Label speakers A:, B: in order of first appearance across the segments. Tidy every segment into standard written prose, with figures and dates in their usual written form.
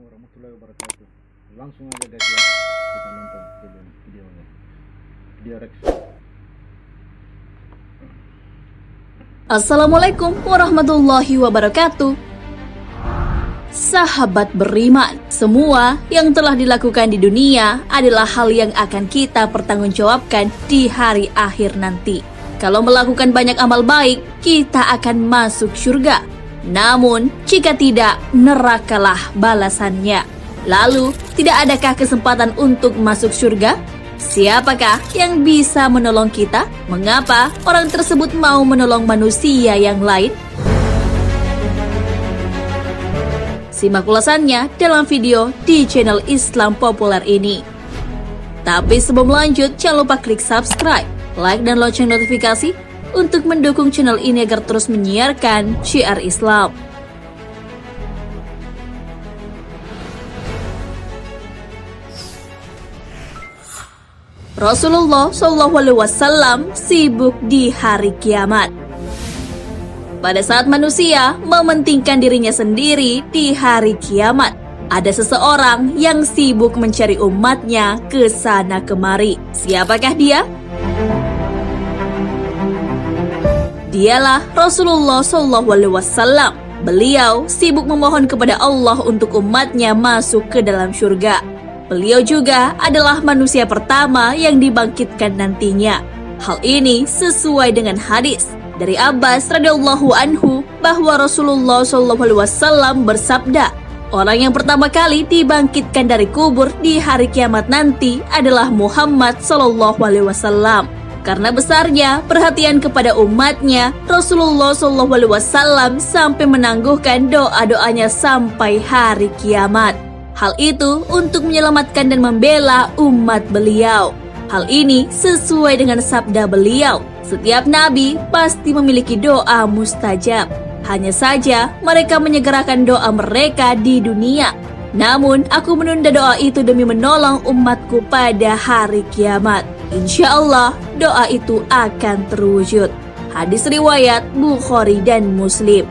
A: warahmatullahi wabarakatuh. Langsung aja guys ya, kita nonton videonya. Video Rex.
B: Assalamualaikum warahmatullahi wabarakatuh. Sahabat beriman, semua yang telah dilakukan di dunia adalah hal yang akan kita pertanggungjawabkan di hari akhir nanti. Kalau melakukan banyak amal baik, kita akan masuk surga. Namun, jika tidak, nerakalah balasannya. Lalu, tidak adakah kesempatan untuk masuk surga? Siapakah yang bisa menolong kita? Mengapa orang tersebut mau menolong manusia yang lain? Simak ulasannya dalam video di channel Islam Populer ini. Tapi sebelum lanjut, jangan lupa klik subscribe, like dan lonceng notifikasi untuk mendukung channel ini agar terus menyiarkan syiar Islam. Rasulullah SAW sibuk di hari kiamat. Pada saat manusia mementingkan dirinya sendiri di hari kiamat, ada seseorang yang sibuk mencari umatnya ke sana kemari. Siapakah dia? Dialah Rasulullah SAW. Beliau sibuk memohon kepada Allah untuk umatnya masuk ke dalam surga. Beliau juga adalah manusia pertama yang dibangkitkan nantinya. Hal ini sesuai dengan hadis dari Abbas radhiyallahu anhu bahwa Rasulullah SAW bersabda, orang yang pertama kali dibangkitkan dari kubur di hari kiamat nanti adalah Muhammad SAW. Karena besarnya perhatian kepada umatnya, Rasulullah SAW sampai menangguhkan doa-doanya sampai hari kiamat. Hal itu untuk menyelamatkan dan membela umat beliau. Hal ini sesuai dengan sabda beliau, setiap nabi pasti memiliki doa mustajab. Hanya saja mereka menyegerakan doa mereka di dunia. Namun aku menunda doa itu demi menolong umatku pada hari kiamat. Insya Allah doa itu akan terwujud. Hadis riwayat Bukhari dan Muslim.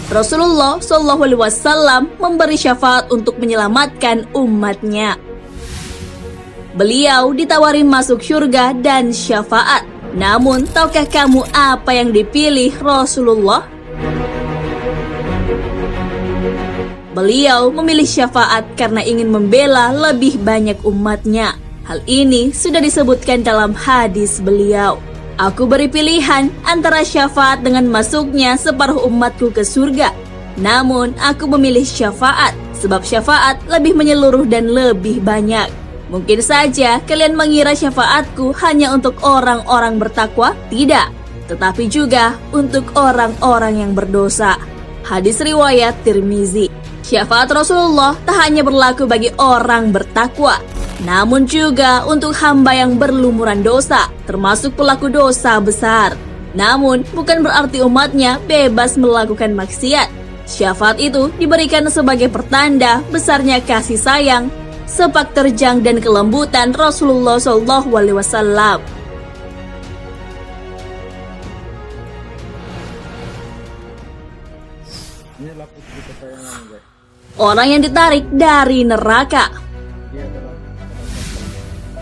B: Rasulullah SAW memberi syafaat untuk menyelamatkan umatnya. Beliau ditawari masuk surga dan syafaat. Namun, tahukah kamu apa yang dipilih Rasulullah? Beliau memilih syafaat karena ingin membela lebih banyak umatnya. Hal ini sudah disebutkan dalam hadis beliau. Aku beri pilihan antara syafaat dengan masuknya separuh umatku ke surga. Namun, aku memilih syafaat, sebab syafaat lebih menyeluruh dan lebih banyak. Mungkin saja kalian mengira syafaatku hanya untuk orang-orang bertakwa. Tidak, tetapi juga untuk orang-orang yang berdosa. Hadis riwayat Tirmizi. Syafaat Rasulullah tak hanya berlaku bagi orang bertakwa, namun juga untuk hamba yang berlumuran dosa, termasuk pelaku dosa besar. Namun, bukan berarti umatnya bebas melakukan maksiat. Syafaat itu diberikan sebagai pertanda besarnya kasih sayang, sepak terjang dan kelembutan Rasulullah SAW.
A: Ini lapis di kesayangan guys.
B: Orang yang ditarik dari neraka.
A: Dia adalah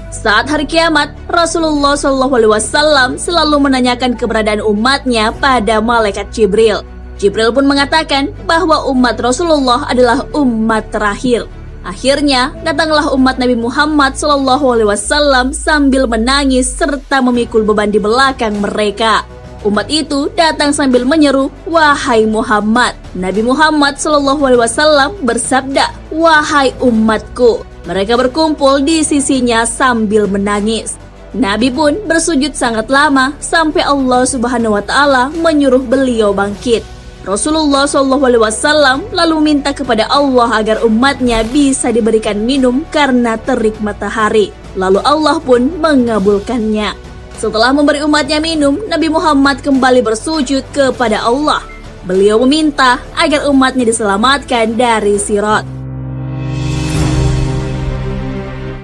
B: Saat hari kiamat, Rasulullah SAW selalu menanyakan keberadaan umatnya pada malaikat Jibril. Jibril pun mengatakan bahwa umat Rasulullah adalah umat terakhir. Akhirnya, datanglah umat Nabi Muhammad SAW sambil menangis serta memikul beban di belakang mereka. Umat itu datang sambil menyeru, "Wahai Muhammad." Nabi Muhammad SAW bersabda, "Wahai umatku." Mereka berkumpul di sisinya sambil menangis. Nabi pun bersujud sangat lama sampai Allah Subhanahu wa Ta'ala menyuruh beliau bangkit. Rasulullah SAW lalu minta kepada Allah agar umatnya bisa diberikan minum karena terik matahari. Lalu Allah pun mengabulkannya. Setelah memberi umatnya minum, Nabi Muhammad kembali bersujud kepada Allah. Beliau meminta agar umatnya diselamatkan dari Sirat.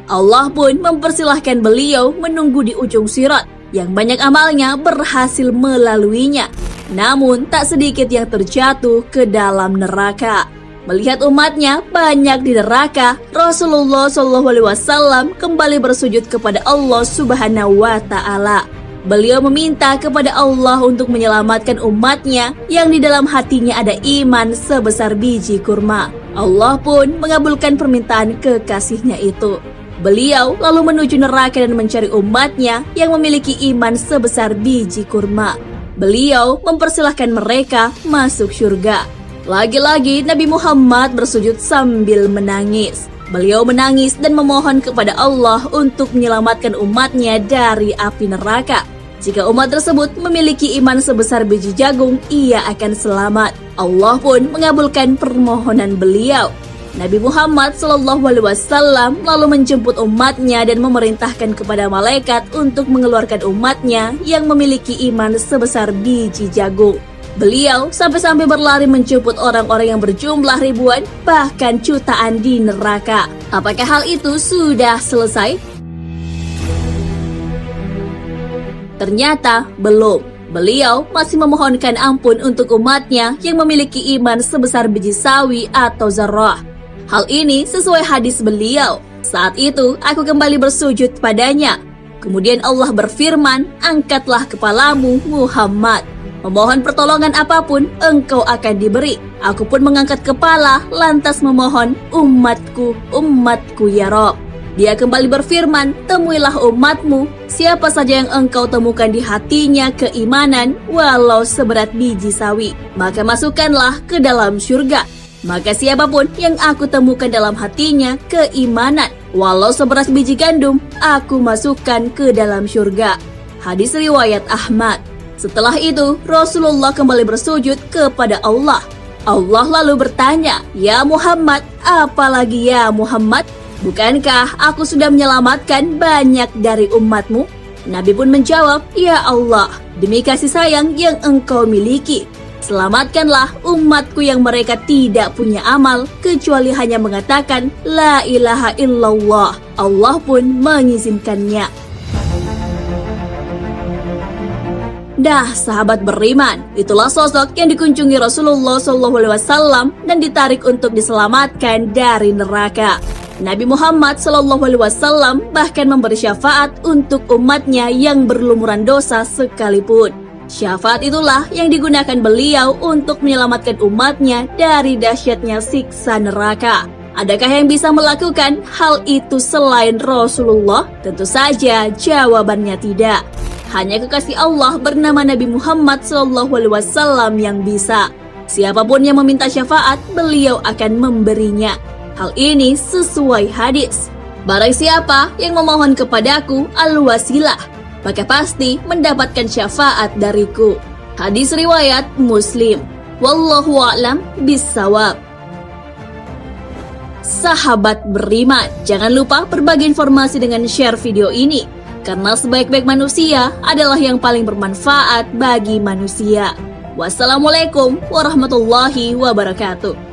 B: Allah pun mempersilahkan beliau menunggu di ujung Sirat. yang banyak amalnya berhasil melaluinya. Namun tak sedikit yang terjatuh ke dalam neraka. Melihat umatnya banyak di neraka, Rasulullah SAW kembali bersujud kepada Allah Subhanahu wa Ta'ala. Beliau meminta kepada Allah untuk menyelamatkan umatnya yang di dalam hatinya ada iman sebesar biji kurma. Allah pun mengabulkan permintaan kekasihnya itu. Beliau lalu menuju neraka dan mencari umatnya yang memiliki iman sebesar biji kurma. Beliau mempersilahkan mereka masuk surga. Lagi-lagi Nabi Muhammad bersujud sambil menangis. Beliau menangis dan memohon kepada Allah untuk menyelamatkan umatnya dari api neraka. Jika umat tersebut memiliki iman sebesar biji jagung, ia akan selamat. Allah pun mengabulkan permohonan beliau. Nabi Muhammad SAW lalu menjemput umatnya dan memerintahkan kepada malaikat untuk mengeluarkan umatnya yang memiliki iman sebesar biji jagung. Beliau sampai-sampai berlari menjemput orang-orang yang berjumlah ribuan, bahkan jutaan di neraka. Apakah hal itu sudah selesai? Ternyata belum. Beliau masih memohonkan ampun untuk umatnya yang memiliki iman sebesar biji sawi atau zarrah. Hal ini sesuai hadis beliau. Saat itu aku kembali bersujud padanya. Kemudian Allah berfirman, "Angkatlah kepalamu Muhammad. Memohon pertolongan apapun, engkau akan diberi." Aku pun mengangkat kepala, lantas memohon, "Umatku, umatku ya Rob." Dia kembali berfirman, "Temuilah umatmu, siapa saja yang engkau temukan di hatinya keimanan, walau seberat biji sawi, maka masukkanlah ke dalam surga. Maka siapapun yang aku temukan dalam hatinya keimanan, walau seberat biji gandum, aku masukkan ke dalam surga." Hadis riwayat Ahmad. Setelah itu, Rasulullah kembali bersujud kepada Allah. Allah lalu bertanya, "Ya Muhammad, apalagi ya Muhammad? Bukankah aku sudah menyelamatkan banyak dari umatmu?" Nabi pun menjawab, "Ya Allah, demi kasih sayang yang engkau miliki, selamatkanlah umatku yang mereka tidak punya amal, kecuali hanya mengatakan, La ilaha illallah." Allah pun mengizinkannya. Dah, sahabat beriman, itulah sosok yang dikunjungi Rasulullah SAW dan ditarik untuk diselamatkan dari neraka. Nabi Muhammad SAW bahkan memberi syafaat untuk umatnya yang berlumuran dosa sekalipun. Syafaat itulah yang digunakan beliau untuk menyelamatkan umatnya dari dahsyatnya siksa neraka. Adakah yang bisa melakukan hal itu selain Rasulullah? Tentu saja jawabannya tidak. Hanya kekasih Allah bernama Nabi Muhammad SAW yang bisa. Siapapun yang meminta syafaat, beliau akan memberinya. Hal ini sesuai hadis. Barang siapa yang memohon kepadaku al-wasilah, maka pasti mendapatkan syafaat dariku. Hadis riwayat Muslim. Wallahu a'lam bissawab. Sahabat beriman, jangan lupa berbagi informasi dengan share video ini. Karena sebaik-baik manusia adalah yang paling bermanfaat bagi manusia. Wassalamualaikum warahmatullahi wabarakatuh.